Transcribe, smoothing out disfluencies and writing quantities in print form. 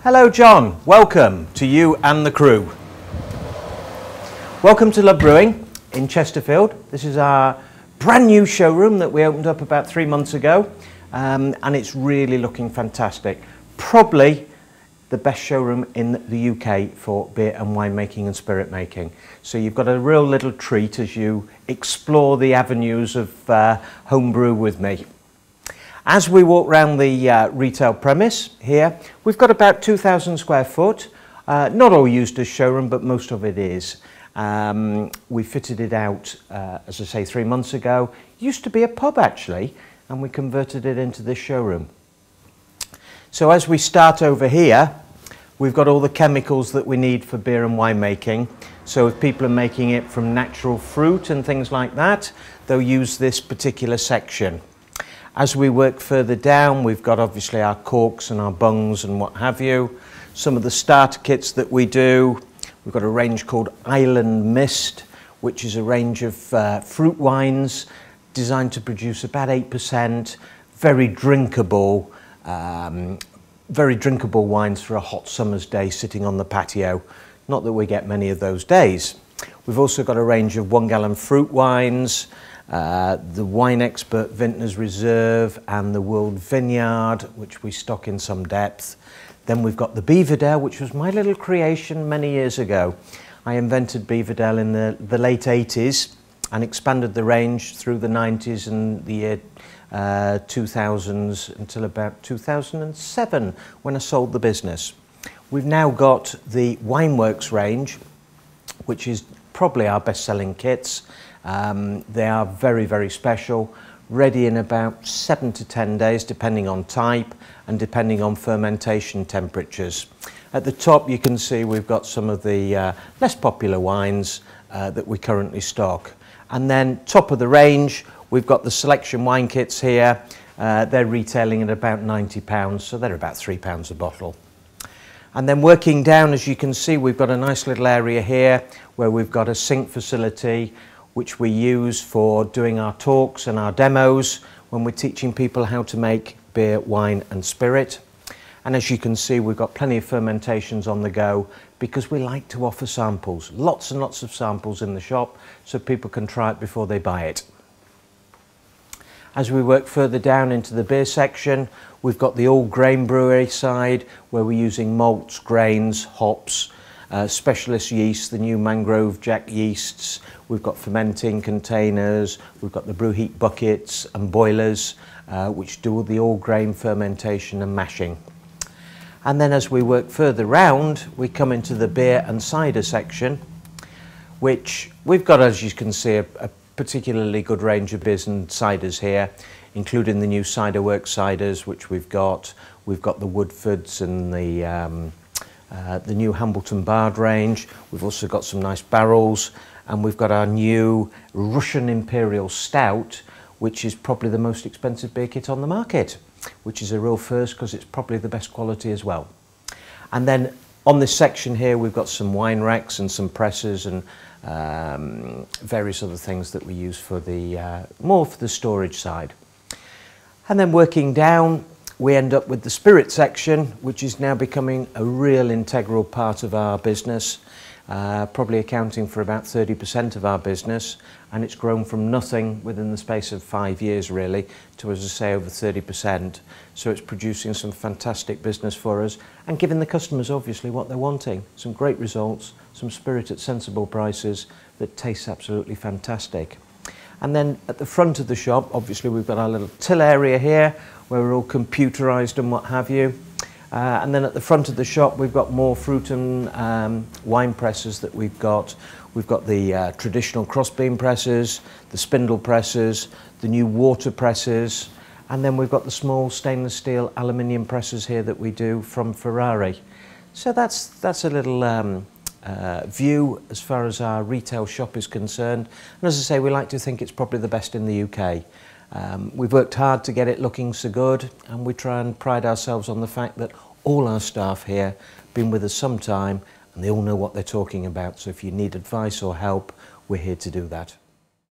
Hello John, welcome to you and the crew. Welcome to Love Brewing in Chesterfield. This is our brand new showroom that we opened up about 3 months ago, and it's really looking fantastic. Probably the best showroom in the UK for beer and wine making and spirit making. So you've got a real little treat as you explore the avenues of homebrew with me. As we walk around the retail premise here, we've got about 2,000 square foot. Not all used as showroom, but most of it is. We fitted it out, as I say, 3 months ago. Used to be a pub actually, and we converted it into this showroom. So as we start over here, we've got all the chemicals that we need for beer and wine making. So if people are making it from natural fruit and things like that, they'll use this particular section. As we work further down, we've got obviously our corks and our bungs and what have you. Some of the starter kits that we do, we've got a range called Island Mist, which is a range of fruit wines designed to produce about 8%, very drinkable wines for a hot summer's day sitting on the patio. Not that we get many of those days. We've also got a range of 1 gallon fruit wines, the Wine Expert Vintners Reserve and the World Vineyard, which we stock in some depth. Then we've got the Beaverdale, which was my little creation many years ago. I invented Beaverdale in the late 80s and expanded the range through the 90s and the year 2000s until about 2007 when I sold the business. We've now got the Wineworks range, which is probably our best-selling kits. They are very, very special, ready in about 7 to 10 days, depending on type and depending on fermentation temperatures. At the top, you can see we've got some of the less popular wines that we currently stock. And then top of the range, we've got the selection wine kits here. They're retailing at about £90, so they're about £3 a bottle. And then working down, as you can see, we've got a nice little area here where we've got a sink facility which we use for doing our talks and our demos when we're teaching people how to make beer, wine and spirit. And as you can see, we've got plenty of fermentations on the go because we like to offer samples, lots and lots of samples in the shop so people can try it before they buy it. As we work further down into the beer section, we've got the all grain brewery side where we're using malts, grains, hops, specialist yeast, the new Mangrove Jack yeasts. We've got fermenting containers, we've got the brew heat buckets and boilers which do the all grain fermentation and mashing. And then as we work further round, we come into the beer and cider section, which we've got, as you can see, a particularly good range of beers and ciders here, including the new Ciderworks ciders, which we've got. We've got the Woodfords and the new Hambleton Bard range. We've also got some nice barrels, and we've got our new Russian Imperial Stout, which is probably the most expensive beer kit on the market, which is a real first because it's probably the best quality as well. And then on this section here, we've got some wine racks and some presses and various other things that we use for the more for the storage side. And then working down, we end up with the spirit section, which is now becoming a real integral part of our business, probably accounting for about 30% of our business, and it's grown from nothing within the space of 5 years really to, as I say, over 30%. So it's producing some fantastic business for us and giving the customers obviously what they're wanting. Some great results, some spirit at sensible prices that tastes absolutely fantastic. And then at the front of the shop, obviously we've got our little till area here where we're all computerized and what have you. And then at the front of the shop, we've got more fruit and wine presses that we've got. We've got the traditional crossbeam presses, the spindle presses, the new water presses, and then we've got the small stainless steel aluminium presses here that we do from Ferrari. So that's a little view as far as our retail shop is concerned. And as I say, we like to think it's probably the best in the UK. We've worked hard to get it looking so good, and we try and pride ourselves on the fact that all our staff here have been with us some time and they all know what they're talking about. So if you need advice or help, we're here to do that.